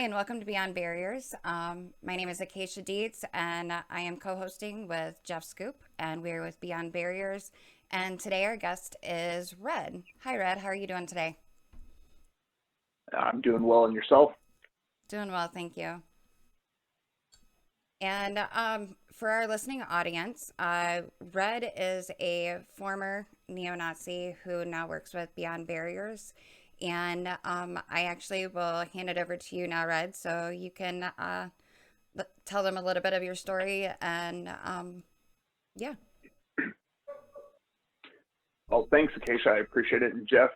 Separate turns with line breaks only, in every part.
and welcome to Beyond Barriers. My name is Acacia Dietz, and I am co-hosting with Jeff Schoep, and we're with Beyond Barriers. And today our guest is Red. Hi, Red. How are you doing today?
I'm doing well, and yourself?
Doing well, thank you. And for our listening audience, Red is a former neo-Nazi who now works with Beyond Barriers. And I actually will hand it over to you now, Red, so you can tell them a little bit of your story. And yeah,
Well, thanks, Acacia. I appreciate it. And Jeff,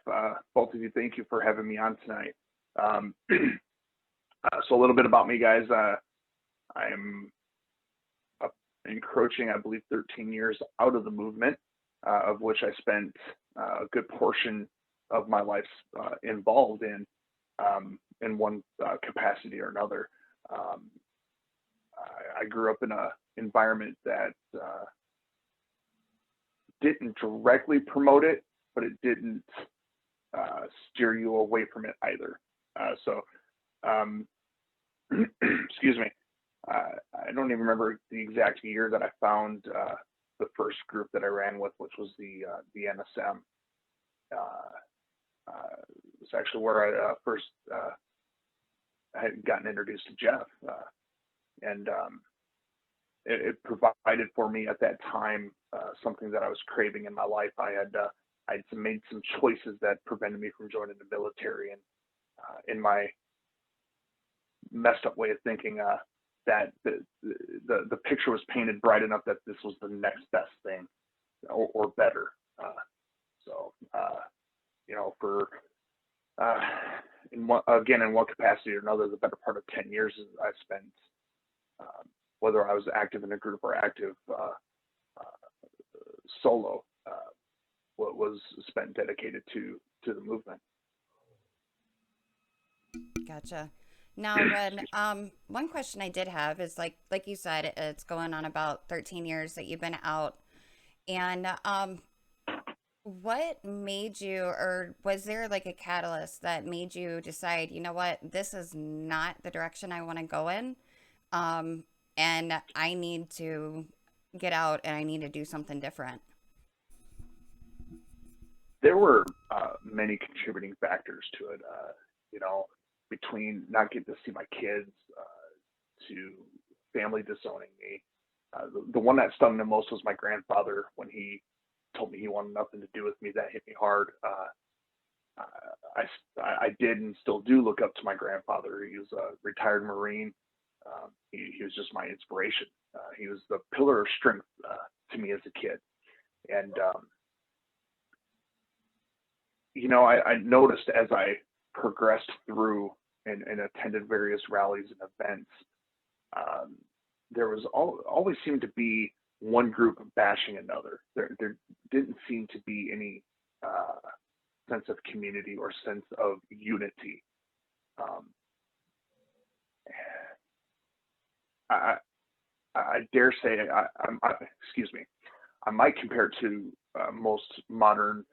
both of you, thank you for having me on tonight. So a little bit about me, guys. I am encroaching, I believe, 13 years out of the movement, of which I spent a good portion of my life involved in one capacity or another. Um, I grew up in a environment that didn't directly promote it, but it didn't steer you away from it either. So, um, excuse me. I don't even remember the exact year that I found the first group that I ran with, which was the NSM. It's actually where I first had gotten introduced to Jeff, and it provided for me at that time something that I was craving in my life. I had made some choices that prevented me from joining the military, and in my messed up way of thinking, that the picture was painted bright enough that this was the next best thing, or better. So for uh, in one capacity or another, the better part of 10 years I spent, whether I was active in a group or active solo, what was spent dedicated to the movement.
gotcha. Now, Red, one question I did have is like you said, it's going on about 13 years that you've been out, and what made you, or was there like a catalyst that made you decide, you know what, this is not the direction I want to go in, um, and I need to get out and I need to do something different?
There were many contributing factors to it. You know, between not getting to see my kids, to family disowning me. The one that stung the most was my grandfather when he told me he wanted nothing to do with me. That hit me hard. I did and still do look up to my grandfather. He was a retired Marine. He was just my inspiration. He was the pillar of strength to me as a kid. And I noticed as I progressed through and attended various rallies and events, um, there was always seemed to be one group bashing another. There didn't seem to be any sense of community or sense of unity. Um, I, I dare say, excuse me, I might compare it to most modern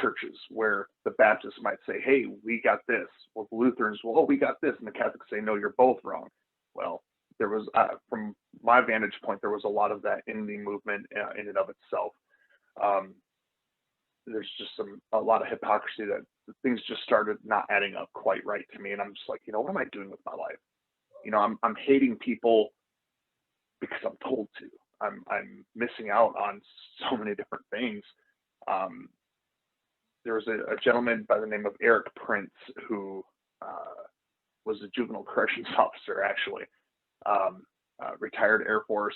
churches where the Baptists might say, "Hey, we got this." Well, the Lutherans, "Well, oh, we got this," and the Catholics say, "No, you're both wrong." Well, there was, from my vantage point, there was a lot of that in the movement in and of itself. Um, there's just a lot of hypocrisy that things just started not adding up quite right to me, and I'm just like, what am I doing with my life? I'm hating people because I'm told to. I'm missing out on so many different things. Um, there was a gentleman by the name of Eric Prince who was a juvenile corrections officer, actually, retired Air Force,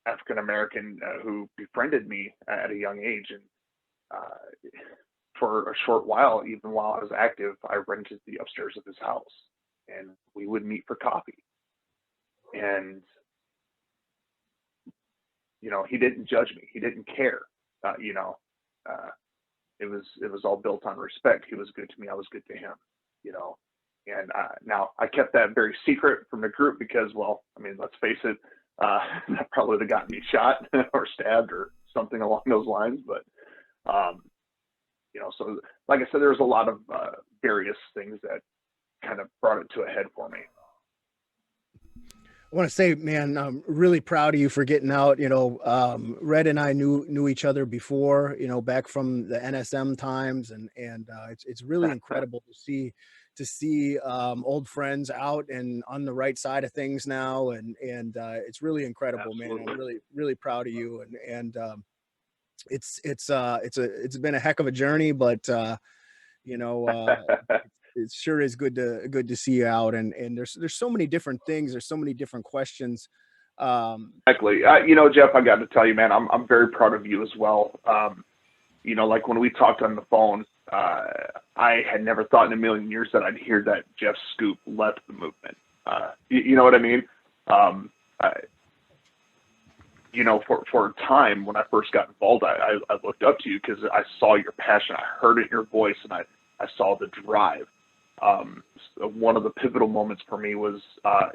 African American, who befriended me at a young age, and for a short while, even while I was active, I rented the upstairs of his house, and we would meet for coffee. And he didn't judge me. He didn't care. Uh, you know, uh, it was all built on respect. He was good to me. I was good to him. You know, and now I kept that very secret from the group because, well, I mean, let's face it, that probably would have gotten me shot or stabbed or something along those lines. But so like I said, there's a lot of various things that kind of brought it to a head for me.
I want to say, man, I'm really proud of you for getting out. Red and I knew each other before, back from the NSM times, and it's really incredible to see old friends out and on the right side of things now, and it's really incredible. Absolutely. Man. I'm really proud of you, and it's been a heck of a journey, but it sure is good to see you out, and there's so many different things, there's so many different questions.
Exactly. Jeff, I got to tell you, man, I'm very proud of you as well. Like when we talked on the phone, I had never thought in a million years that I'd hear that Jeff Schoep left the movement. You know what I mean? For a time when I first got involved, I looked up to you because I saw your passion. I heard it in your voice, and I saw the drive. One of the pivotal moments for me was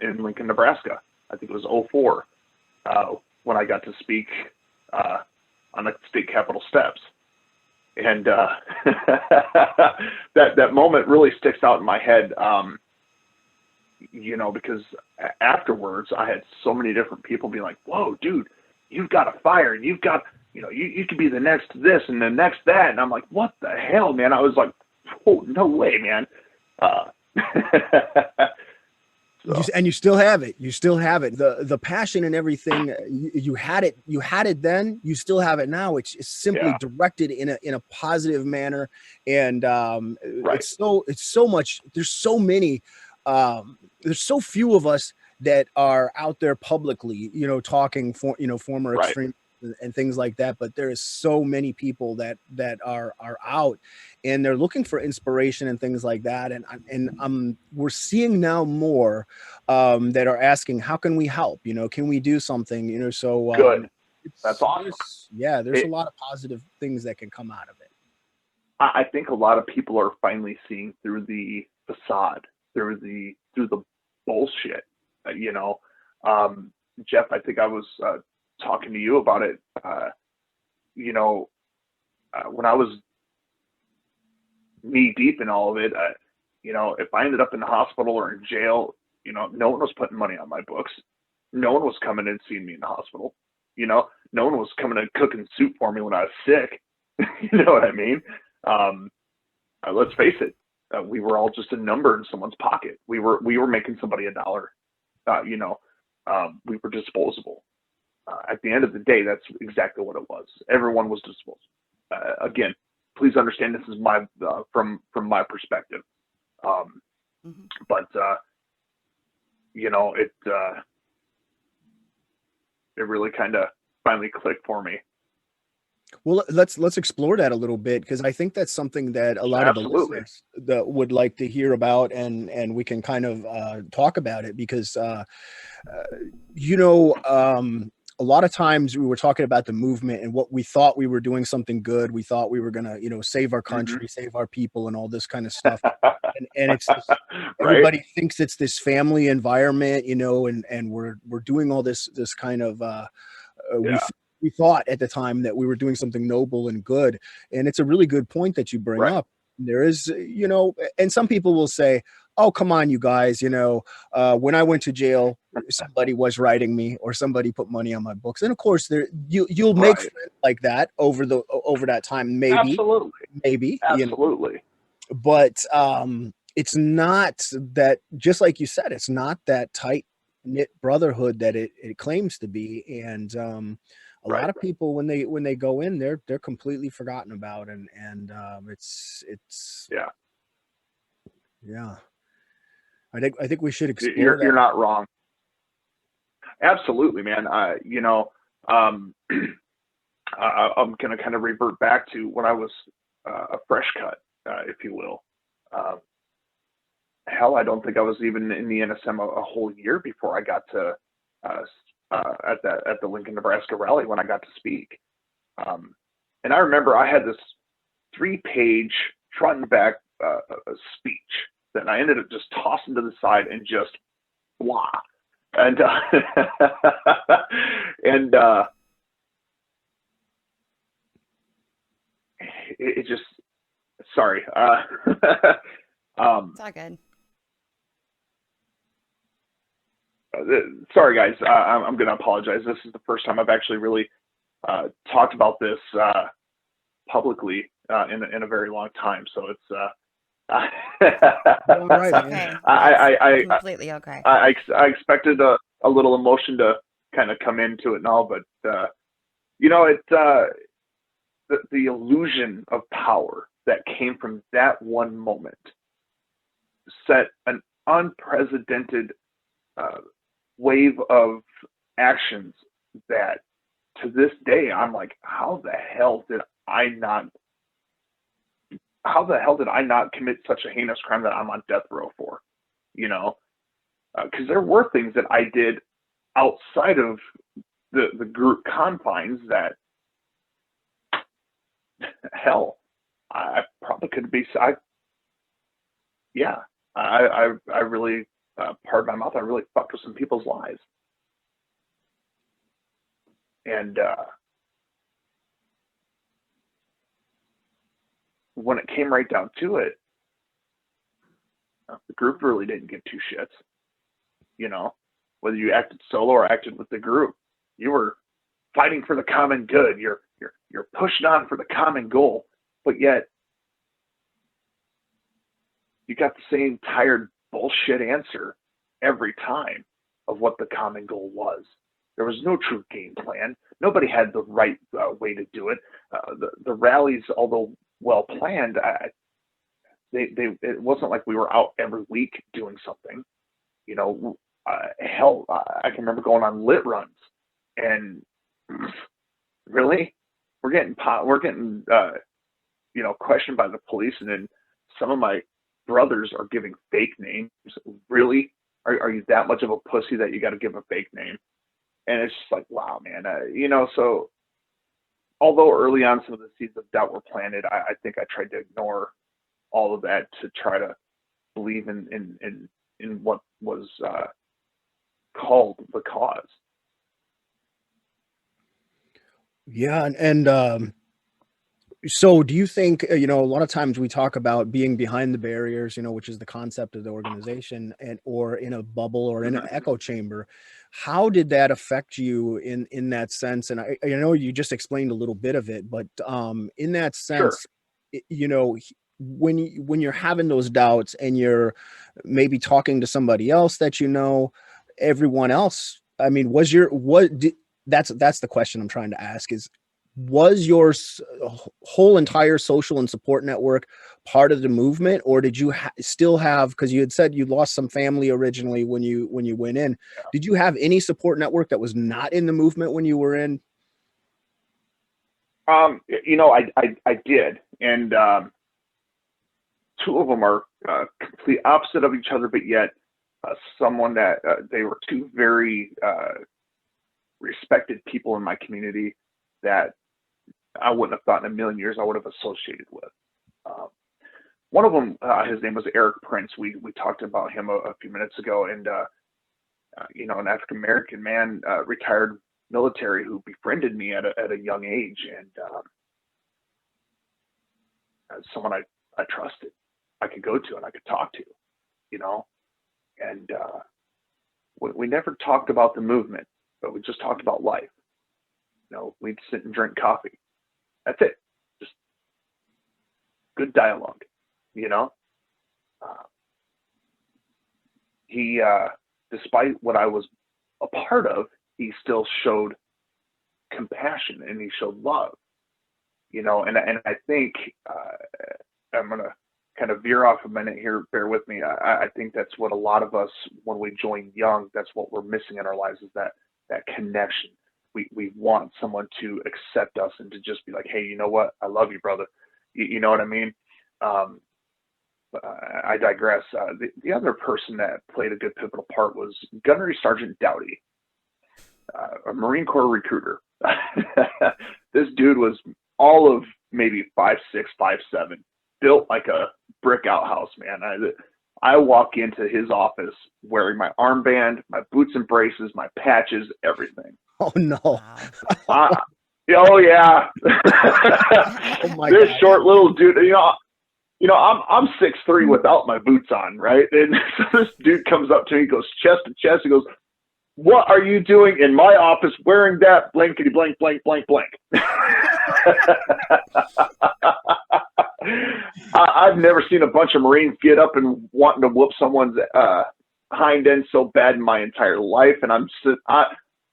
in Lincoln, Nebraska. I think it was 2004, when I got to speak on the state capitol steps. And that moment really sticks out in my head, because afterwards I had so many different people be like, whoa, dude, you've got a fire, and you've got, you could be the next this and the next that. And I'm like, what the hell, man? I was like, oh, no way, man.
And you still have it. You still have it. The passion and everything. You had it. You had it then. You still have it now. It's simply directed in a positive manner. And
right.
It's so much. There's so many. There's so few of us that are out there publicly, talking for former
right.
extreme and things like that. But there is so many people that are out, and they're looking for inspiration and things like that. And we're seeing now more that are asking, how can we help? Can we do something? So
good. That's awesome.
There's a lot of positive things that can come out of it.
I think a lot of people are finally seeing through the facade, through the bullshit. Jeff, I think I was talking to you about it, when I was knee deep in all of it, if I ended up in the hospital or in jail, no one was putting money on my books. No one was coming and seeing me in the hospital. No one was coming and cooking soup for me when I was sick. You know what I mean? Let's face it. We were all just a number in someone's pocket. We were making somebody $1. We were disposable. At the end of the day, that's exactly what it was. Everyone was disposable. Again, please understand this is my from my perspective. But it really kind of finally clicked for me.
Well, let's explore that a little bit, because I think that's something that a lot
Absolutely.
of the listeners that would like to hear about, and we can kind of talk about it, because a lot of times we were talking about the movement and what we thought we were doing something good. We thought we were gonna save our country, save our people, and all this kind of stuff. and it's this, everybody thinks it's this family environment, and we're doing all this kind of we thought at the time that we were doing something noble and good. And it's a really good point that you bring up. There is, and some people will say, oh, come on, you guys, when I went to jail, somebody was writing me, or somebody put money on my books. And of course you'll make friends like that over that time. Maybe.
Absolutely.
But it's not that, just like you said, it's not that tight knit brotherhood that it claims to be. And a lot of people, when they go in, they're completely forgotten about, and it's I think we should explore that.
You're not wrong. Absolutely, man. I'm going to kind of revert back to when I was a fresh cut, if you will. Hell, I don't think I was even in the NSM a whole year before I got to at the Lincoln, Nebraska rally, when I got to speak. And I remember I had this 3-page front and back speech that I ended up just tossing to the side and just blah. And it just, sorry.
It's all good.
sorry guys, I'm going to apologize. This is the first time I've actually really talked about this publicly in a very long time. So it's
All right,
It's
man.
okay.
I
Completely okay.
I expected a little emotion to kind of come into it and all, but you know, the illusion of power that came from that one moment set an unprecedented wave of actions that to this day I'm like, how the hell did I not commit such a heinous crime that I'm on death row for? You know, because there were things that I did outside of the group confines that, hell, I probably could be. I really, pardon my mouth, I really fucked with some people's lives. And when it came right down to it, the group really didn't give two shits. You know, whether you acted solo or acted with the group, you were fighting for the common good. You're pushing on for the common goal, but yet you got the same tired bullshit answer every time of what the common goal was. There was no true game plan. Nobody had the right way to do it. The rallies, although well planned, it wasn't like we were out every week doing something. You know, hell, I can remember going on lit runs, and really, we're getting you know, questioned by the police, and then some of my brothers are giving fake names. Really, are you that much of a pussy that you got to give a fake name? And it's just like, wow, man. You know, so although early on some of the seeds of doubt were planted, I think I tried to ignore all of that to try to believe in what was called the cause.
Yeah, and so do you think, you know, a lot of times we talk about being behind the barriers, you know, which is the concept of the organization, and or in a bubble or in an
Mm-hmm.
echo chamber. How did that affect you in that sense? And I know you just explained a little bit of it, but in that
Sure.
sense, you know, when you're having those doubts and you're maybe talking to somebody else that you know, everyone else, I mean, that's the question I'm trying to ask is, was your whole entire social and support network part of the movement, or did you still have, because you had said you lost some family originally when you went in, did you have any support network that was not in the movement when you were in?
You know, I did, and two of them are complete opposite of each other, but yet someone that they were two very respected people in my community that I wouldn't have thought in a million years I would have associated with. One of them, his name was Eric Prince. We talked about him a few minutes ago, and you know, an African American man, retired military, who befriended me at a young age, and someone I trusted, I could go to and I could talk to, you know, and we never talked about the movement, but we just talked about life. You know, we'd sit and drink coffee. That's it. Just good dialogue, you know. He, despite what I was a part of, he still showed compassion and he showed love, you know. And I think I'm gonna kind of veer off a minute here. Bear with me. I think that's what a lot of us, when we join young, that's what we're missing in our lives, is that connection. We want someone to accept us and to just be like, hey, you know what? I love you, brother. You know what I mean? I digress. The other person that played a good pivotal part was Gunnery Sergeant Dowdy, a Marine Corps recruiter. This dude was all of maybe 5'6", 5'7", built like a brick outhouse, man. I walk into his office wearing my armband, my boots and braces, my patches, everything.
Oh no!
Oh yeah.
Oh my
This
God.
short little dude, you know, I'm 6'3" without my boots on, right? And so this dude comes up to me, he goes chest to chest, he goes, what are you doing in my office wearing that blankety blank blank blank blank? I've never seen a bunch of Marines get up and wanting to whoop someone's hind end so bad in my entire life. And the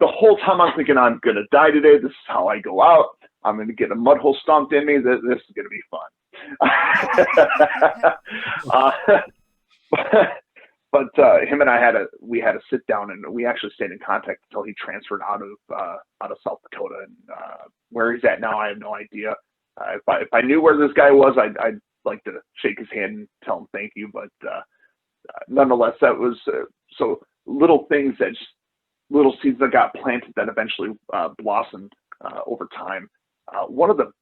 whole time I'm thinking, I'm going to die today. This is how I go out. I'm going to get a mud hole stomped in me. This is going to be fun. But him and I we had a sit down, and we actually stayed in contact until he transferred out of South Dakota. And where he's at now, I have no idea. If I knew where this guy was, I'd like to shake his hand and tell him thank you. But nonetheless, that was so little things that just little seeds that got planted that eventually blossomed over time. One of the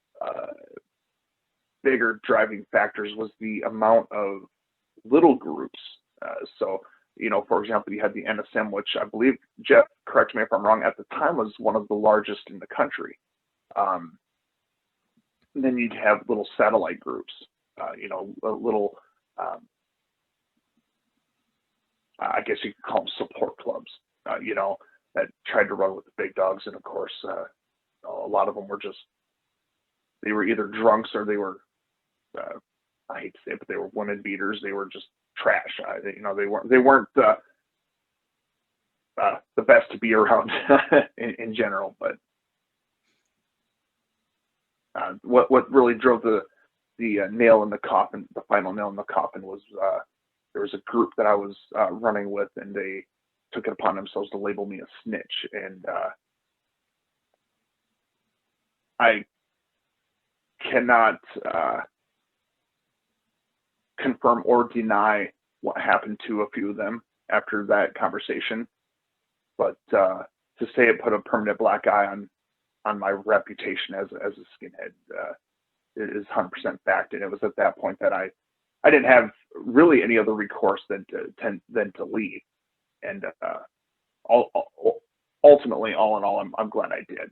bigger driving factors was the amount of little groups. So, for example, you had the NSM, which I believe, Jeff, correct me if I'm wrong, at the time was one of the largest in the country. And then you'd have little satellite groups, little, I guess you could call them support clubs, that tried to run with the big dogs. And of course, a lot of them they were either drunks or they were, I hate to say it, but they were women beaters. They were just trash. They weren't the best to be around in general. But what really drove the nail in the coffin, the final nail in the coffin, was there was a group that I was running with, and they took it upon themselves to label me a snitch. And I cannot confirm or deny what happened to a few of them after that conversation, but to say it put a permanent black eye on my reputation as a skinhead is 100% fact. And it was at that point that I didn't have really any other recourse than to leave. And ultimately, all in all, I'm glad I did.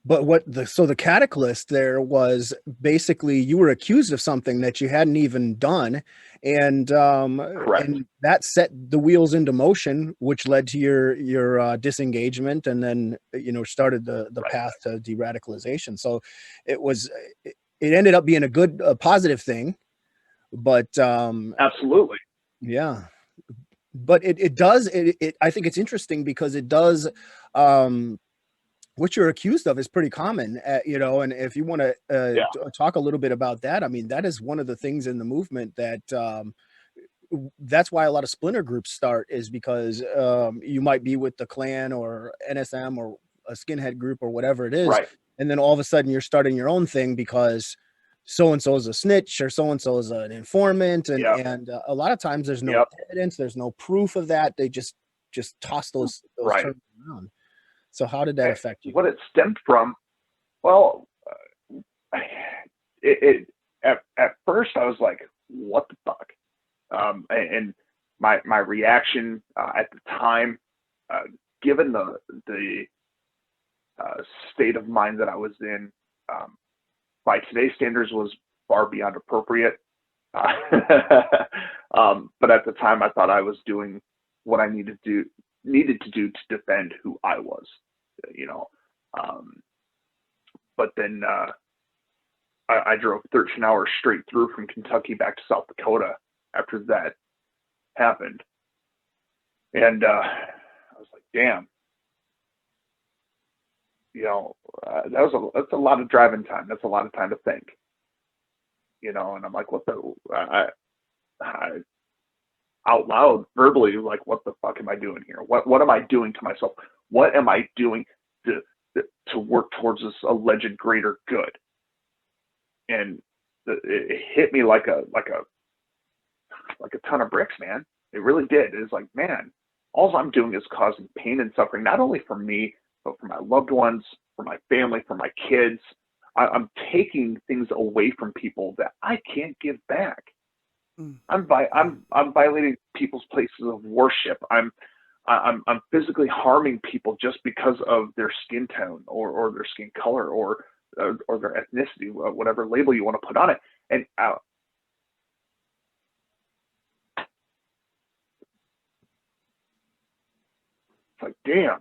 But the cataclysm there was basically you were accused of something that you hadn't even done, and and that set the wheels into motion, which led to your disengagement, and then started the path to de-radicalization. So it ended up being a positive thing, but
absolutely,
yeah. But it does I think it's interesting because it does. What you're accused of is pretty common, and if you want to talk a little bit about that, I mean, that is one of the things in the movement that that's why a lot of splinter groups start, is because you might be with the Klan or NSM or a skinhead group or whatever it is.
Right.
And then all of a sudden you're starting your own thing because so-and-so is a snitch or so-and-so is an informant. And a lot of times there's no evidence, there's no proof of that. They just toss those terms around. So how did that affect you?
What it stemmed from, well, at first I was like, what the fuck? And my reaction at the time, given the state of mind that I was in, by today's standards was far beyond appropriate. But at the time I thought I was doing what I needed to do to defend who I was. But then I drove 13 hours straight through from Kentucky back to South Dakota after that happened, and I was like, damn, that's a lot of driving time. That's a lot of time to think, and I'm like, what the I out loud, verbally, like, what the fuck am I doing here? What am I doing to myself? What am I doing to work towards this alleged greater good? And it hit me like a ton of bricks, man. It really did. It's like, man, all I'm doing is causing pain and suffering, not only for me, but for my loved ones, for my family, for my kids. I'm taking things away from people that I can't give back. I'm violating people's places of worship. I'm physically harming people just because of their skin tone or their skin color or their ethnicity, whatever label you want to put on it. And like, damn.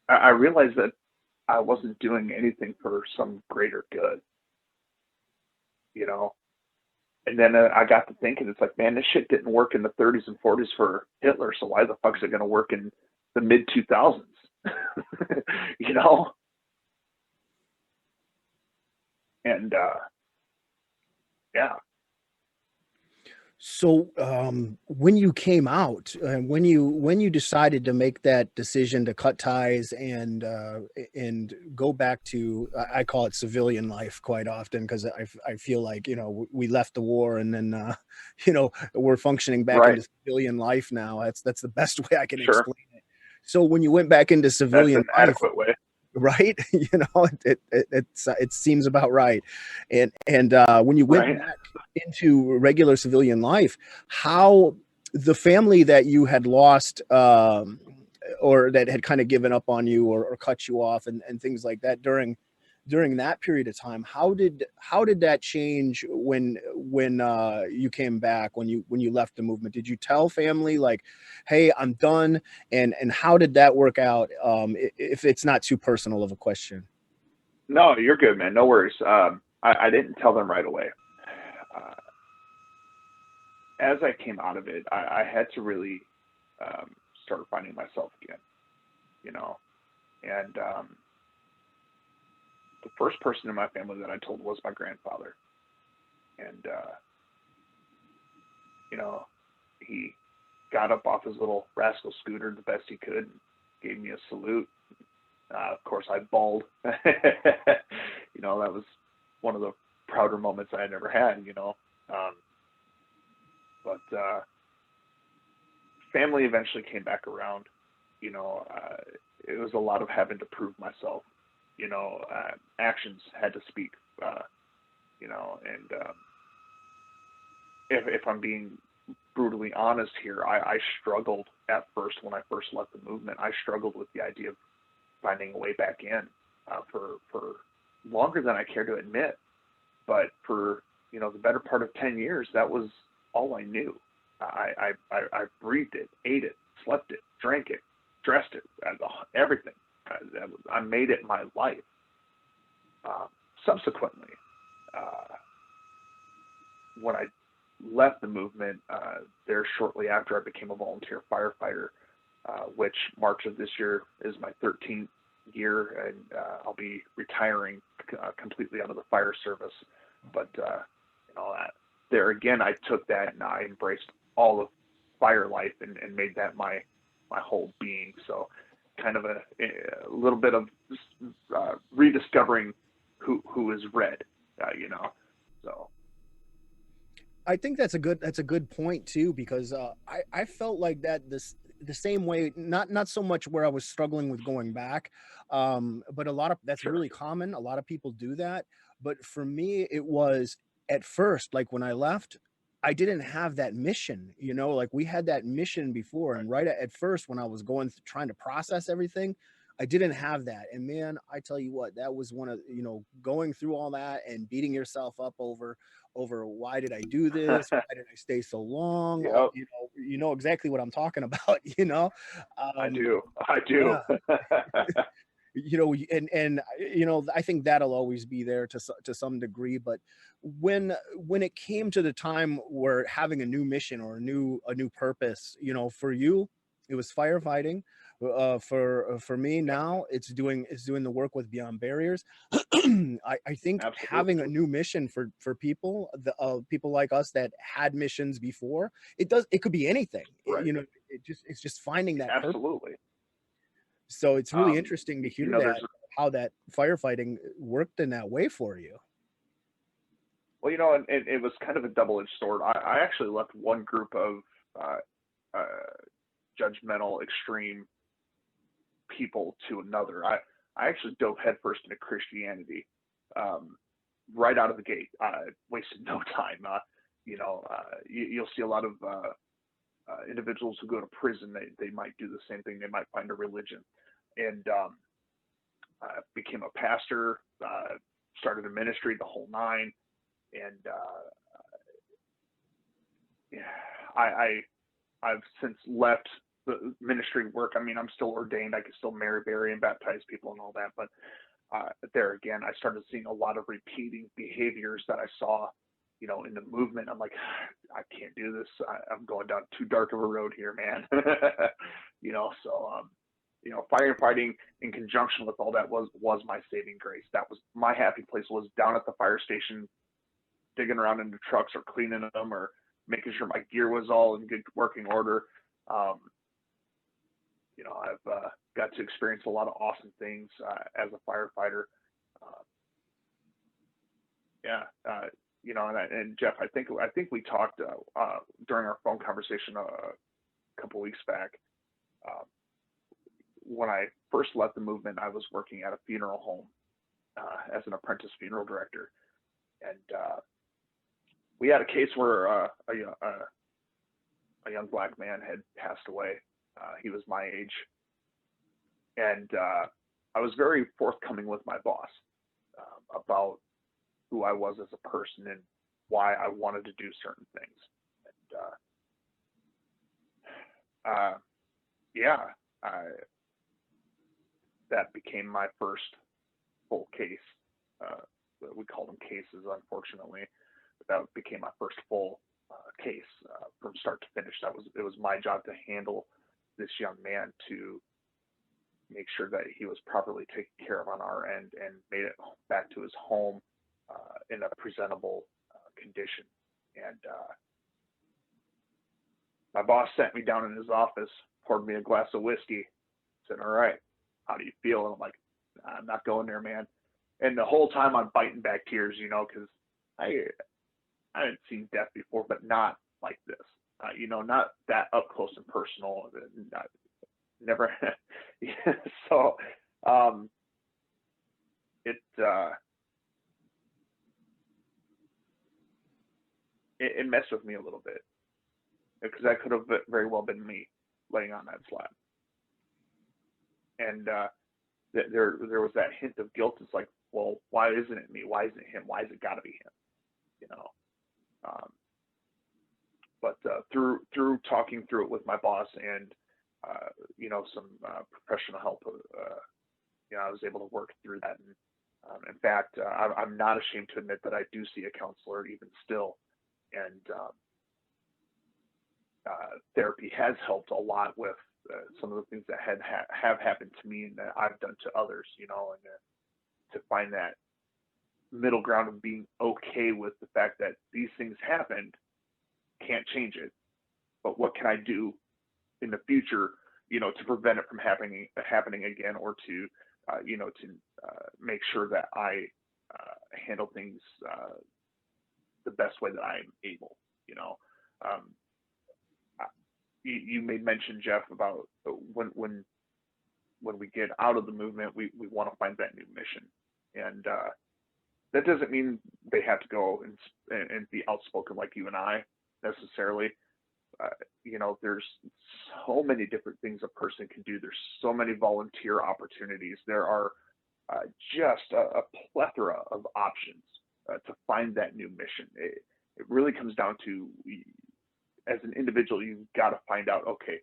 I realized that I wasn't doing anything for some greater good, you know. And then I got to thinking, it's like, man, this shit didn't work in the 30s and 40s for Hitler, so why the fuck is it going to work in the mid 2000s? You know? And yeah.
So when you came out, when you decided to make that decision to cut ties and go back to, I call it civilian life quite often, because I feel like, you know, we left the war and then you know, we're functioning back
Right.
into civilian life now. That's the best way I can
Sure.
explain it. So when you went back into
That's
civilian
an
life,
adequate way.
right? You know, it seems about right. And when you went
Right.
back into regular civilian life, how the family that you had lost, or that had kind of given up on you, or cut you off, and things like that during that period of time, how did that change when you came back, when you left the movement? Did you tell family like, hey, I'm done? And how did that work out, if it's not too personal of a question?
No, you're good, man. No worries. I didn't tell them right away. Uh, as I came out of it, I had to really start finding myself again, you know. And the first person in my family that I told was my grandfather. And, you know, he got up off his little rascal scooter the best he could and gave me a salute. Of course, I bawled. You know, that was one of the prouder moments I had ever had, you know. Um, but family eventually came back around. You know, it was a lot of having to prove myself. You know, actions had to speak. You know, and if I'm being brutally honest here, I struggled at first when I first left the movement. I struggled with the idea of finding a way back in for longer than I care to admit. But for, you know, the better part of 10 years, that was all I knew. I breathed it, ate it, slept it, drank it, dressed it, everything. I made it my life. Uh, Subsequently, uh, when I left the movement, there shortly after, I became a volunteer firefighter, which March of this year is my 13th year, and I'll be retiring completely out of the fire service. But you know, there again, I took that and I embraced all of fire life and made that my whole being. So, kind of a little bit of rediscovering who is red, you know. So
I think that's a good point too, because I felt like that the same way, not so much where I was struggling with going back, but a lot of that's
sure,
really common. A lot of people do that, but for me, it was at first, like when I left, I didn't have that mission. You know, like we had that mission before,
right,
and right at first, when I was trying to process everything, I didn't have that. And man, I tell you what, that was one of, going through all that and beating yourself up over why did I do this? Why did I stay so long?
yep,
You know exactly what I'm talking about, you know?
I
Um,
do, I do.
yeah, I think that'll always be there to some degree, but when it came to the time where having a new mission or a new purpose, for you, it was firefighting. For me
Yep,
now, it's doing the work with Beyond Barriers. I think having
absolutely,
a new mission for people like us that had missions before, it could be anything.
right,
It's just finding that purpose.
absolutely.
So it's really
Um,
interesting to
you
hear
know, there's
that, how that firefighting worked in that way for you.
well, you know, and it was kind of a double-edged sword. I actually left one group of uh, uh, judgmental, extreme people to another. I actually dove headfirst into Christianity um, right out of the gate. Wasted no time. You'll see a lot of individuals who go to prison. They might do the same thing. They might find a religion, and became a pastor. Started a ministry, the whole nine, and yeah, I've since left the ministry work. I mean, I'm still ordained. I can still marry, bury, and baptize people and all that. But there again, I started seeing a lot of repeating behaviors that I saw, in the movement. I'm like, I can't do this. I'm going down too dark of a road here, man. So firefighting in conjunction with all that was my saving grace. That was my happy place, was down at the fire station, digging around in the trucks or cleaning them or making sure my gear was all in good working order. Um, I've got to experience a lot of awesome things as a firefighter. Uh, yeah, and Jeff, I think we talked during our phone conversation a couple weeks back. Uh, when I first left the movement, I was working at a funeral home as an apprentice funeral director, and we had a case where a young black man had passed away. He was my age, and I was very forthcoming with my boss about who I was as a person and why I wanted to do certain things. And that became my first full case. We called them cases, unfortunately. But that became my first full case from start to finish. It was my job to handle this young man, to make sure that he was properly taken care of on our end and made it back to his home in a presentable condition. And my boss sat me down in his office, poured me a glass of whiskey, said, "All right, how do you feel?" And I'm like, "I'm not going there, man." And the whole time I'm biting back tears, because I hadn't seen death before, but not like this. Not that up close and personal. Never. So it messed with me a little bit, because that could have very well been me laying on that slab. And there was that hint of guilt. It's like, well, why isn't it me? Why isn't it him? Why has it got to be him? But through talking through it with my boss and some professional help, I was able to work through that. And in fact, I'm not ashamed to admit that I do see a counselor even still, and therapy has helped a lot with some of the things that have happened to me and that I've done to others, and to find that middle ground of being okay with the fact that these things happened, can't change it, but what can I do in the future, to prevent it from happening again, or to make sure that I handle things the best way that I'm able. You made mention, Jeff, about when we get out of the movement, we want to find that new mission, and that doesn't mean they have to go and be outspoken like you and I necessarily. There's so many different things a person can do. There's so many volunteer opportunities. There are just a plethora of options to find that new mission. It really comes down to, as an individual, you've got to find out, okay,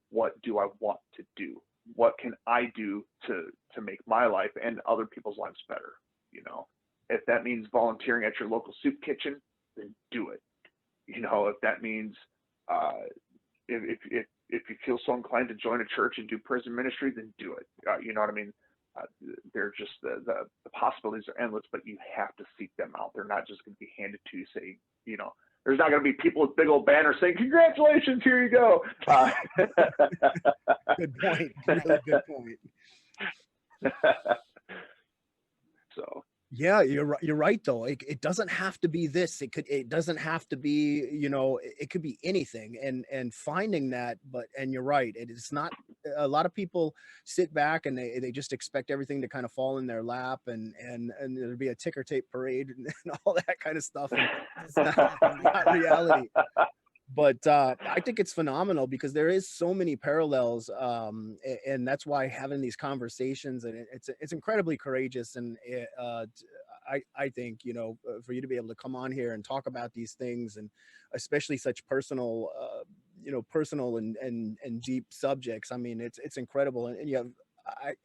what do I want to do? What can I do to make my life and other people's lives better? If that means volunteering at your local soup kitchen, then do it. If that means if you feel so inclined to join a church and do prison ministry, then do it. You know what I mean? They're just the possibilities are endless, but you have to seek them out. They're not just going to be handed to you saying, there's not going to be people with big old banners saying, "Congratulations, here you go."
Good point. Really good point.
So.
Yeah, you're right though. It doesn't have to be this. It doesn't have to be, it could be anything, and finding that. And you're right. It is not, a lot of people sit back and they just expect everything to kind of fall in their lap, and there'll be a ticker tape parade and all that kind of stuff. And it's not reality. But I think it's phenomenal because there is so many parallels, and that's why having these conversations, and it's incredibly courageous, and I think, you know, for you to be able to come on here and talk about these things, and especially such personal, you know, personal and deep subjects. I mean, it's incredible. And you have,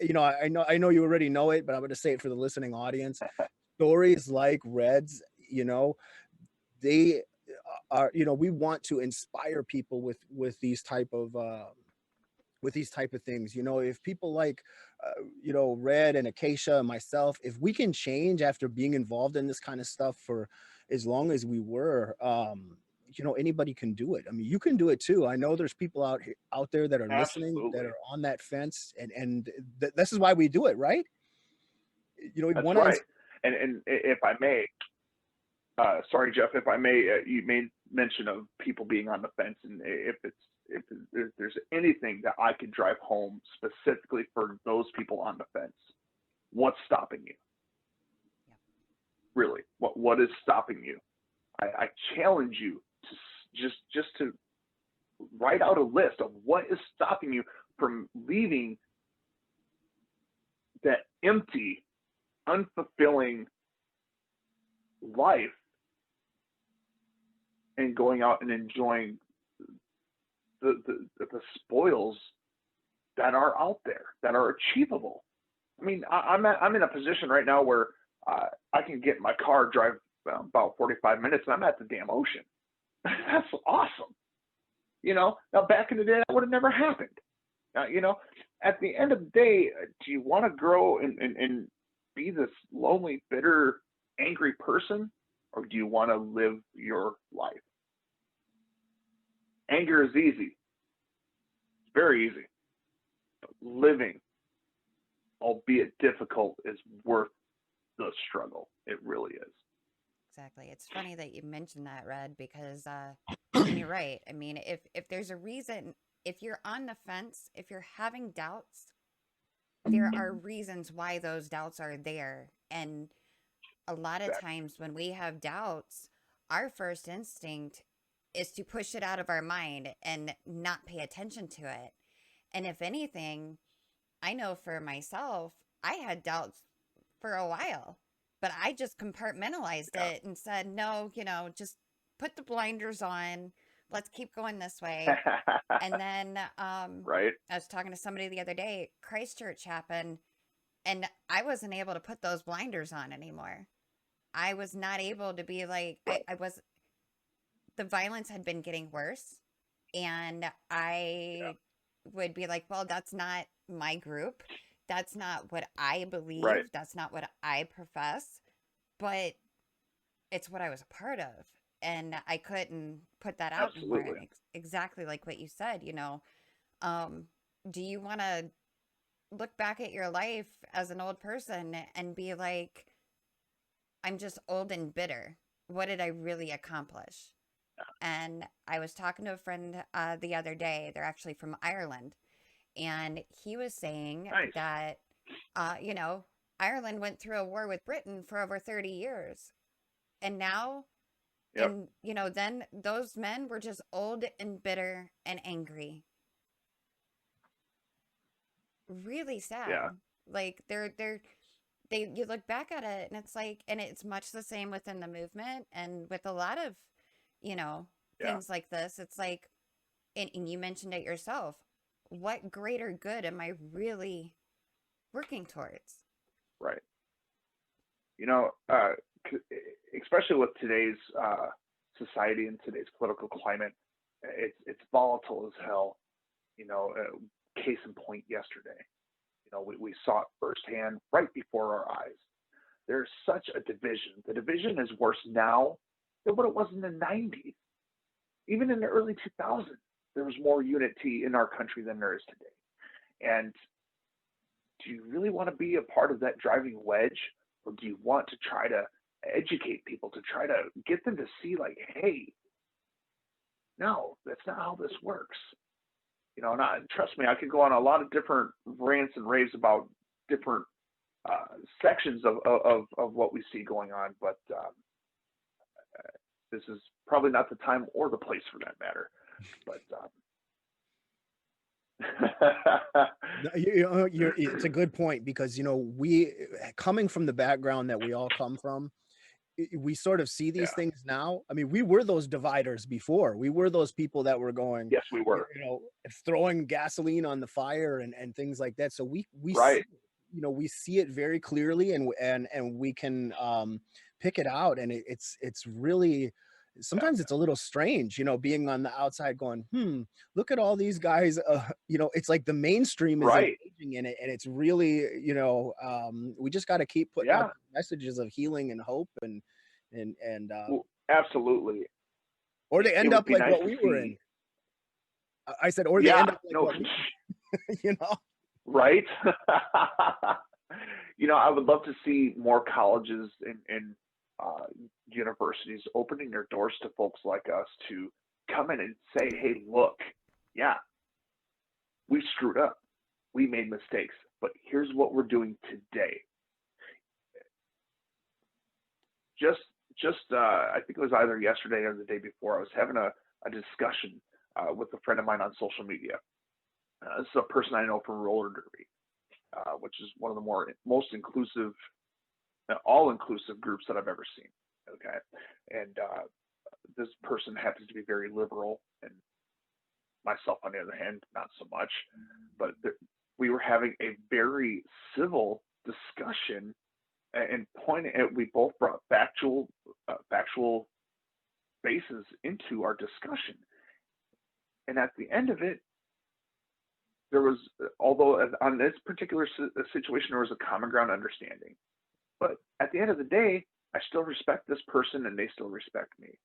you know, I know you already know it, but I'm going to say it for the listening audience. Stories like Red's, you know, they are, you know, we want to inspire people with these type of things. You know, if people like, you know, Red and Acacia and myself, if we can change after being involved in this kind of stuff for as long as we were, you know, anybody can do it. I mean, you can do it too. I know there's people out there that are listening, that
Absolutely.
are on that fence, and this is why we do it, right? You know, we
That's
want to.
right. And if I may, sorry, Jeff, if I may, you made mention of people being on the fence, and if there's anything that I could drive home specifically for those people on the fence, what's stopping you?
Yeah.
Really, what is stopping you? I challenge you to just to write out a list of what is stopping you from leaving that empty, unfulfilling life and going out and enjoying the spoils that are out there, that are achievable. I mean, I'm in a position right now where I can get in my car, drive about 45 minutes, and I'm at the damn ocean. That's awesome. You know, now back in the day, that would have never happened. You know, at the end of the day, do you want to grow and be this lonely, bitter, angry person, or do you want to live your life? Anger is easy. It's very easy. But living, albeit difficult, is worth the struggle. It really is.
Exactly. It's funny that you mentioned that, Red, because and you're right. I mean, if there's a reason, if you're on the fence, if you're having doubts, there are reasons why those doubts are there. And a lot of
Exactly.
times when we have doubts, our first instinct is to push it out of our mind and not pay attention to it. And if anything, I know for myself, I had doubts for a while, but I just compartmentalized
Yeah.
it and said, no, you know, just put the blinders on. Let's keep going this way. And then
Right.
I was talking to somebody the other day, Christchurch happened, and I wasn't able to put those blinders on anymore. I was not able to be like,
Right.
I was, the violence had been getting worse. And
Yeah.
I would be like, well, that's not my group. That's not what I
Right.
believe. That's not what I profess. But it's what I was a part of. And I couldn't put that out anymore.
Absolutely.
And exactly like what you said, you know, um, do you want to look back at your life as an old person and be like, I'm just old and bitter? What did I really accomplish? And I was talking to a friend the other day. They're actually from Ireland. And he was saying
Nice.
that, you know, Ireland went through a war with Britain for over 30 years. And now,
Yep.
and, you know, then those men were just old and bitter and angry. Really sad.
Yeah.
Like you look back at it and it's like, and it's much the same within the movement and with a lot of, you know,
Yeah.
things like this. It's like, and you mentioned it yourself, what greater good am I really working towards?
Right. You know, especially with today's society and today's political climate, it's volatile as hell. You know, case in point, yesterday. You know, we saw it firsthand right before our eyes. There's such a division. The division is worse now than what it was in the 90s. Even in the early 2000s, there was more unity in our country than there is today. And do you really want to be a part of that driving wedge, or do you want to try to educate people, to try to get them to see, like, hey, no, that's not how this works? You know, and trust me, I could go on a lot of different rants and raves about different sections of what we see going on, but this is probably not the time or the place for that matter. But
It's a good point because, we coming from the background that we all come from, we sort of see these
Yeah.
things now. I mean, we were those dividers before. We were those people that were going,
Yes, we were.
throwing gasoline on the fire and things like that. So we see,
Right.
we see it very clearly, and we can pick it out, and it's really, sometimes it's a little strange, being on the outside going, look at all these guys. It's like the mainstream is
Right.
engaging in it, and it's really, we just got to keep putting out
Yeah.
messages of healing and hope, and
Well, absolutely.
or they
It
end
would
up
be
like
nice
what
to
we were in.
see.
I said, or they
Yeah.
end up like
No.
what we were,
Right. I would love to see more colleges and universities opening their doors to folks like us to come in and say, hey, look, yeah, we screwed up. We made mistakes, but here's what we're doing today. I think it was either yesterday or the day before, I was having a discussion with a friend of mine on social media. This is a person I know from roller derby, which is one of the most inclusive, all-inclusive groups that I've ever seen. Okay, and this person happens to be very liberal, and myself, on the other hand, not so much. But we were having a very civil discussion, and we both brought factual bases into our discussion, and at the end of it, there was, although on this particular situation, there was a common ground understanding. But at the end of the day, I still respect this person and they still respect me.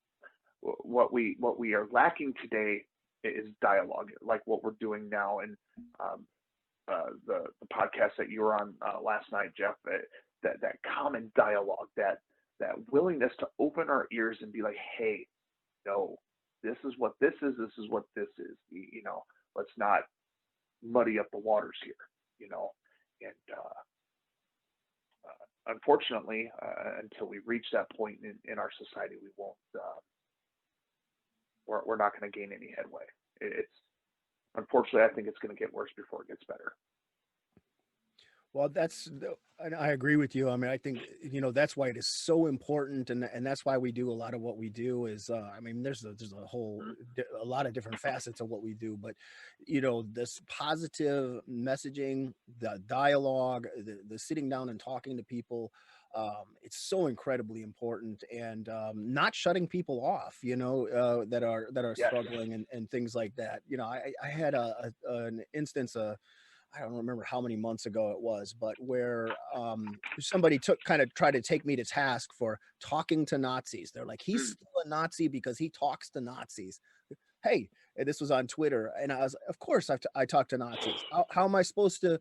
What we are lacking today is dialogue, like what we're doing now. And the podcast that you were on last night, Jeff, that common dialogue, that willingness to open our ears and be like, hey, no, this is what this is. This is what this is. Let's not muddy up the waters here, and unfortunately, until we reach that point in our society, we won't. We're not going to gain any headway. It's unfortunately, I think it's going to get worse before it gets better.
Well, and I agree with you. I mean, I think, that's why it is so important. And that's why we do a lot of what we do is, there's a lot of different facets of what we do, but, this positive messaging, the dialogue, the sitting down and talking to people, it's so incredibly important, and not shutting people off, that are
Yes.
struggling and things like that. I had an instance, I don't remember how many months ago it was, but where somebody tried to take me to task for talking to Nazis. They're like, he's still a Nazi because he talks to Nazis. Hey, and this was on Twitter, and I was, of course, I talk to Nazis. How am I supposed to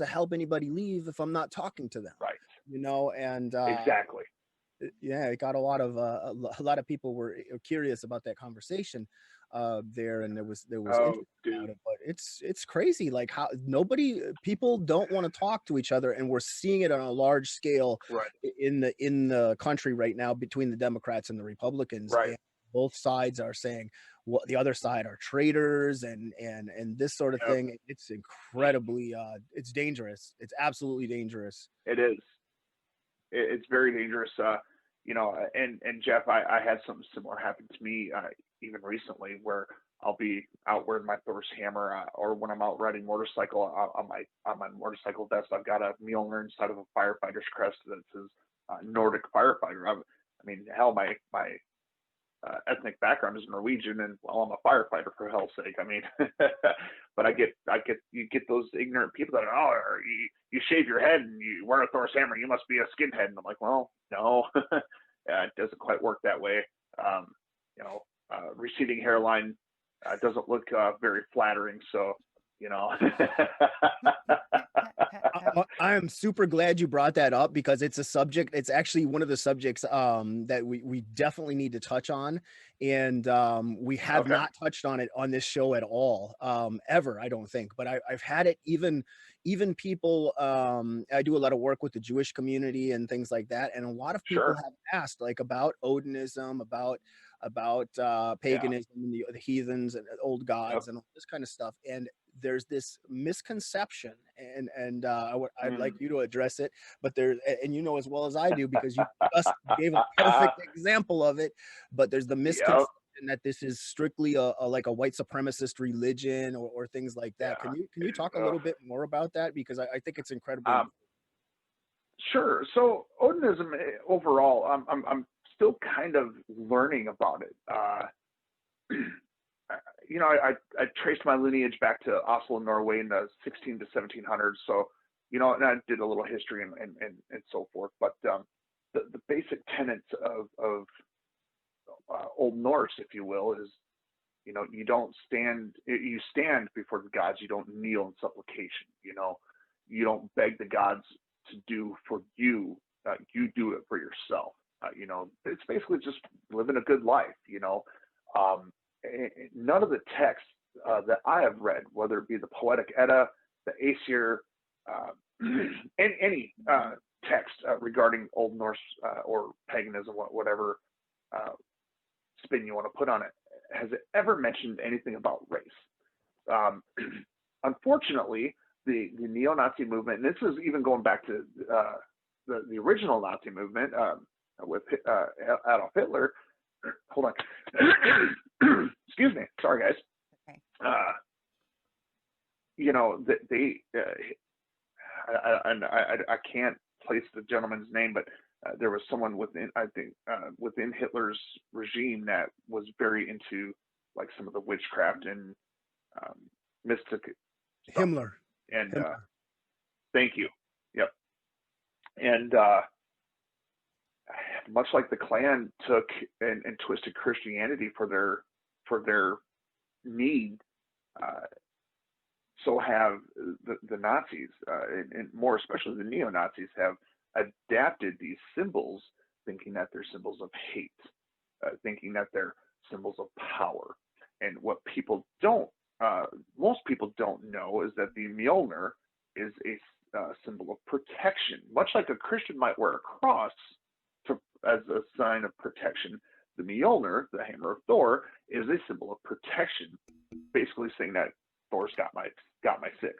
help anybody leave if I'm not talking to them?
Right.
And
exactly.
Yeah, it got a lot of people were curious about that conversation there, and there was interest about it, but it's crazy, like how people don't want to talk to each other, and we're seeing it on a large scale in the country right now between the Democrats and the Republicans.
Right.
And both sides are saying what the other side are traitors and this sort of thing. It's incredibly it's dangerous. It's absolutely dangerous.
It is. It's very dangerous. And Jeff, I had something similar happen to me even recently, where I'll be out wearing my Thor's hammer, or when I'm out riding motorcycle, on my motorcycle vest, I've got a Mjolnir inside of a firefighter's crest that says Nordic firefighter. I mean, hell, my ethnic background is Norwegian, and well, I'm a firefighter, for hell's sake. I mean, but you get those ignorant people that are, you shave your head and you wear a Thor's hammer, you must be a skinhead. And I'm like, well, no, it doesn't quite work that way. Receding hairline doesn't look very flattering. So,
I am super glad you brought that up, because it's a subject. It's actually one of the subjects that we definitely need to touch on, and we have not touched on it on this show at all, ever, I don't think. But I've had it even people. I do a lot of work with the Jewish community and things like that, and a lot of people have asked, like, about Odinism, about paganism, and the heathens and old gods and all this kind of stuff. And there's this misconception, and I'd like
Mm.
you to address it, but and you know as well as I do, because you just gave a perfect example of it, but there's the
Yep.
misconception that this is strictly like a white supremacist religion, or things like that.
Yeah.
Can you talk a
Ugh.
little bit more about that, because I think it's incredibly
Um, sure. So Odinism overall, I'm still kind of learning about it. I traced my lineage back to Oslo, Norway in the 16 to 1700s. So, and I did a little history and so forth. But the basic tenets of Old Norse, if you will, is you stand before the gods. You don't kneel in supplication. You don't beg the gods to do for you. You do it for yourself. It's basically just living a good life. Um, None of the texts that I have read, whether it be the Poetic Edda, the Aesir, any text regarding Old Norse or paganism, whatever spin you want to put on it, has it ever mentioned anything about race? Um, Unfortunately, the neo-Nazi movement, and this is even going back to the original Nazi movement with Adolf Hitler. Hold on. Excuse me. Sorry, guys.
Okay.
I can't place the gentleman's name, but there was someone within, I think, within Hitler's regime that was very into like some of the witchcraft and mystic stuff.
Himmler.
And
Himmler.
thank you. Yep. And much like the Klan took and twisted Christianity for their need, so have the Nazis, and more especially the neo-Nazis, have adapted these symbols, thinking that they're symbols of hate, thinking that they're symbols of power. And what most people don't know is that the Mjolnir is a symbol of protection. Much like a Christian might wear a cross as a sign of protection, the Mjolnir, the hammer of Thor, is a symbol of protection, basically saying that Thor's got my six.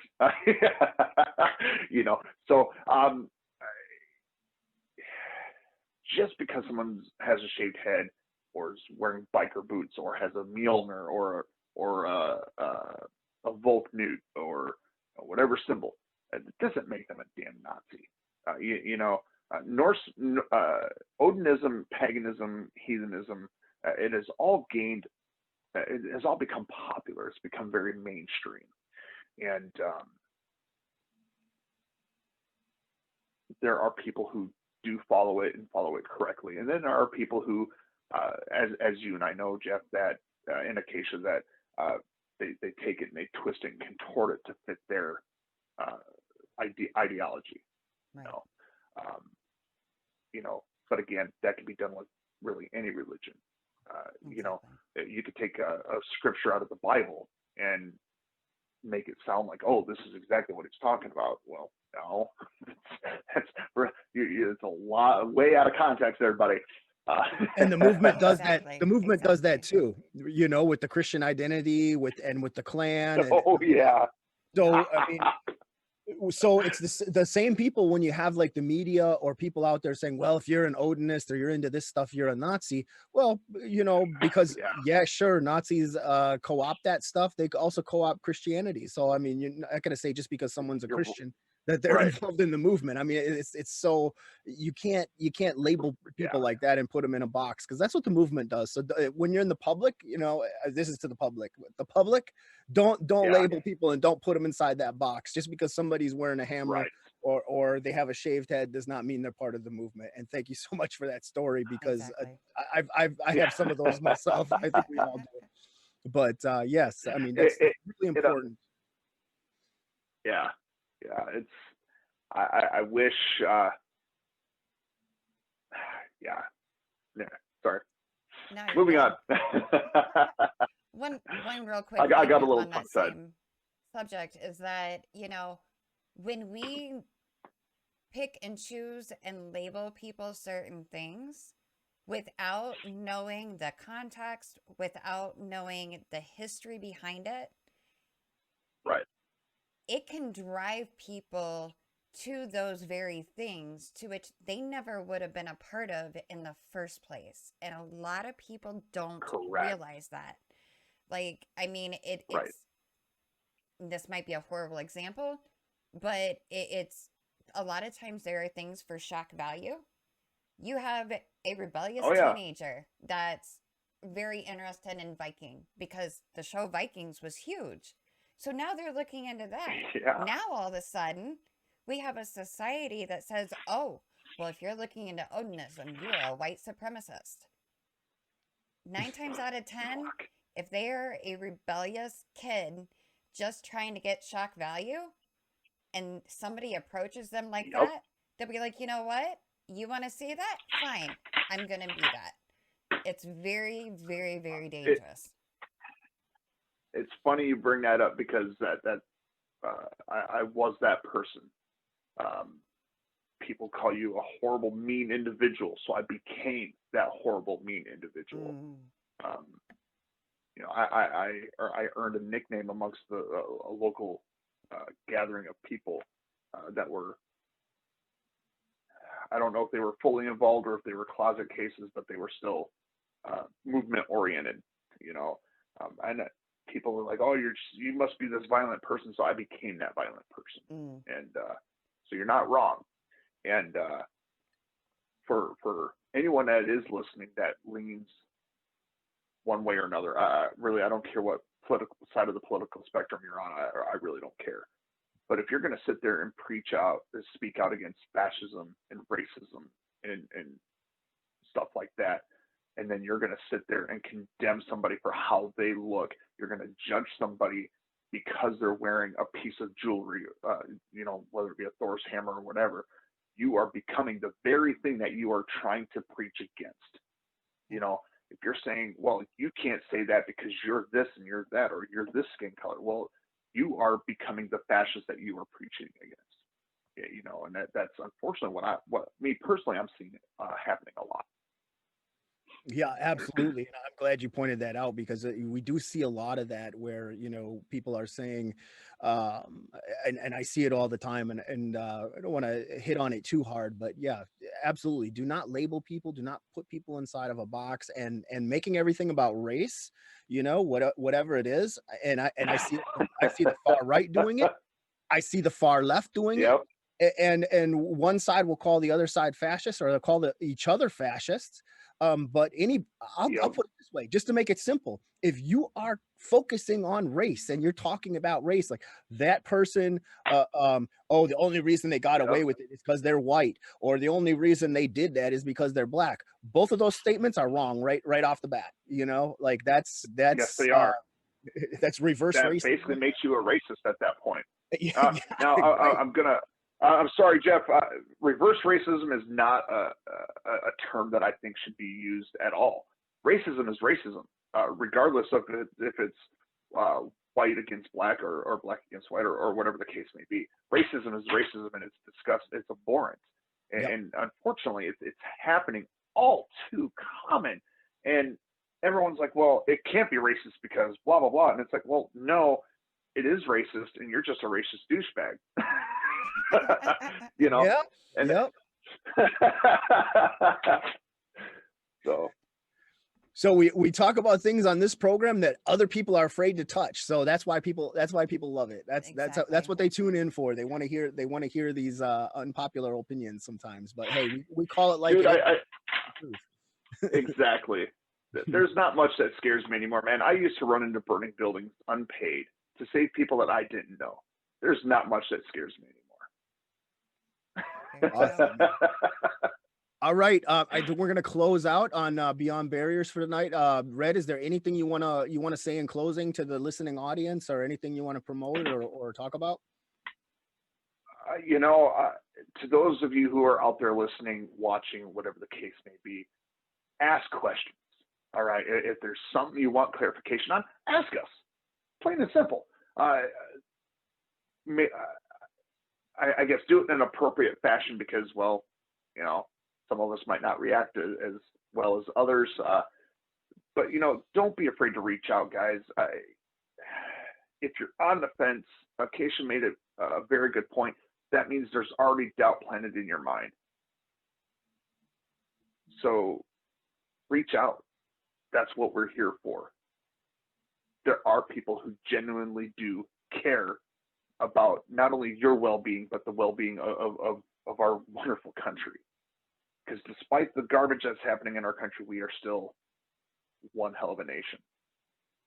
So just because someone has a shaved head, or is wearing biker boots, or has a Mjolnir, or a Volknut, or whatever symbol, it doesn't make them a damn Nazi. Norse, Odinism, paganism, heathenism, it has all become popular. It's become very mainstream. And there are people who do follow it and follow it correctly. And then there are people who, as you and I know, Jeff, that in Acacia, that they take it and they twist it and contort it to fit their ideology.
Right.
But again, that can be done with really any religion.
Exactly.
You could take a scripture out of the Bible and make it sound like, oh, this is exactly what it's talking about. Well, no, it's a lot, way out of context, everybody.
And the movement does
Exactly,
that. The movement does that
exactly.
too. With the Christian identity, with the Klan.
Oh yeah.
So I mean, so it's the same people, when you have like the media or people out there saying, well, if you're an Odinist or you're into this stuff, you're a Nazi. Well, because
Yeah.
sure, Nazis co-opt that stuff. They also co-opt Christianity. So I mean, you're not going to say just because someone's a
You're
Christian that they're
right.
involved in the movement. I mean, it's so you can't label people like that and put them in a box, because that's what the movement does. So when you're in the public, this is to the public. The public, don't label people and don't put them inside that box. Just because somebody's wearing a hammer
Right.
or they have a shaved head does not mean they're part of the movement. And thank you so much for that story, because
Exactly.
I have some of those myself. I think we all do. But yes, I mean, that's really important.
Yeah. It's I wish. Yeah. Sorry.
No, you're
Moving
good.
on.
One real quick
I got a
thing
little
on that
tongue-tied.
same subject is that, when we pick and choose and label people certain things without knowing the context, without knowing the history behind it,
Right.
it can drive people to those very things to which they never would have been a part of in the first place. And a lot of people don't
Correct.
realize that. Like, I mean,
Right.
this might be a horrible example, but it's a lot of times there are things for shock value. You have a rebellious
Oh yeah.
teenager that's very interested in Viking because the show Vikings was huge. So now they're looking into that.
Yeah.
Now all of a sudden, we have a society that says, oh, well, if you're looking into Odinism, you are a white supremacist. 9 times out of 10,
Fuck.
if they're a rebellious kid just trying to get shock value and somebody approaches them like
Yep.
that, they'll be like, you know what? You want to see that? Fine. I'm going to be that. It's very, very, very dangerous.
It's funny you bring that up because I was that person. People call you a horrible, mean individual, so I became that horrible, mean individual. You know, I earned a nickname amongst a local gathering of people that were, I don't know if they were fully involved or if they were closet cases, but they were still movement oriented, you know. And people were like, "Oh, you must be this violent person," so I became that violent person. And so you're not wrong. And for anyone that is listening that leans one way or another, really, I don't care what political side of the political spectrum you're on. I really don't care. But if you're going to sit there and speak out against fascism and racism and stuff like that, and then you're going to sit there and condemn somebody for how they look, you're going to judge somebody because they're wearing a piece of jewelry, you know, whether it be a Thor's hammer or whatever, you are becoming the very thing that you are trying to preach against. You know, if you're saying, well, you can't say that because you're this and you're that, or you're this skin color, well, you are becoming the fascist that you are preaching against. Yeah, you know, and that's unfortunately what me personally, I'm seeing it happening a lot.
Yeah, absolutely. And I'm glad you pointed that out because we do see a lot of that where, you know, people are saying, and I see it all the time and I don't want to hit on it too hard, but yeah, absolutely. Do not label people, do not put people inside of a box and making everything about race, you know, whatever it is. And I see the far right doing it. I see the far left doing it.
Yep.
And one side will call the other side fascist or they'll call each other fascists. But I'll put it this way, just to make it simple. If you are focusing on race and you're talking about race, like that person, the only reason they got away with it is because they're white, or the only reason they did that is because they're black. Both of those statements are wrong right off the bat. You know, like that's
yes, they are.
That's reverse
that
racism.
Basically makes you a racist at that point.
Yeah,
now
right.
I'm sorry, Jeff. Reverse racism is not a term that I think should be used at all. Racism is racism, regardless of if it's white against black or black against white or whatever the case may be. Racism is racism, and it's disgusting. It's abhorrent, and unfortunately, it's happening all too common. And everyone's like, "Well, it can't be racist because blah blah blah," and it's like, "Well, no, it is racist, and you're just a racist douchebag." You know.
Yep. So we talk about things on this program that other people are afraid to touch. So that's why people love it. That's what they tune in for. They want to hear these unpopular opinions sometimes. But hey, we call it like
Dude,
it.
Exactly. There's not much that scares me anymore, man. I used to run into burning buildings unpaid to save people that I didn't know. There's not much that scares me anymore.
Awesome. All right, we're gonna close out on Beyond Barriers for tonight. Red, is there anything you wanna say in closing to the listening audience, or anything you want to promote or talk about?
To those of you who are out there listening, watching, whatever the case may be, ask questions. All right, if there's something you want clarification on, ask us. Plain and simple. I guess do it in an appropriate fashion because, well, some of us might not react as well as others. But, don't be afraid to reach out, guys. If you're on the fence, Acacia made a very good point. That means there's already doubt planted in your mind. So reach out. That's what we're here for. There are people who genuinely do care about not only your well-being, but the well-being of our wonderful country. Because despite the garbage that's happening in our country, we are still one hell of a nation.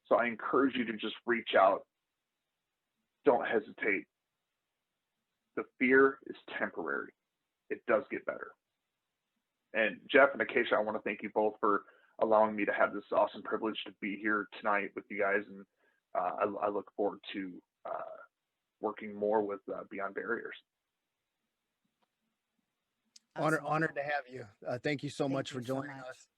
So I encourage you to just reach out. Don't hesitate. The fear is temporary. It does get better. And Jeff and Acacia, I want to thank you both for allowing me to have this awesome privilege to be here tonight with you guys. And I look forward to working more with Beyond Barriers.
Honored to have you. Thank you so much for joining us.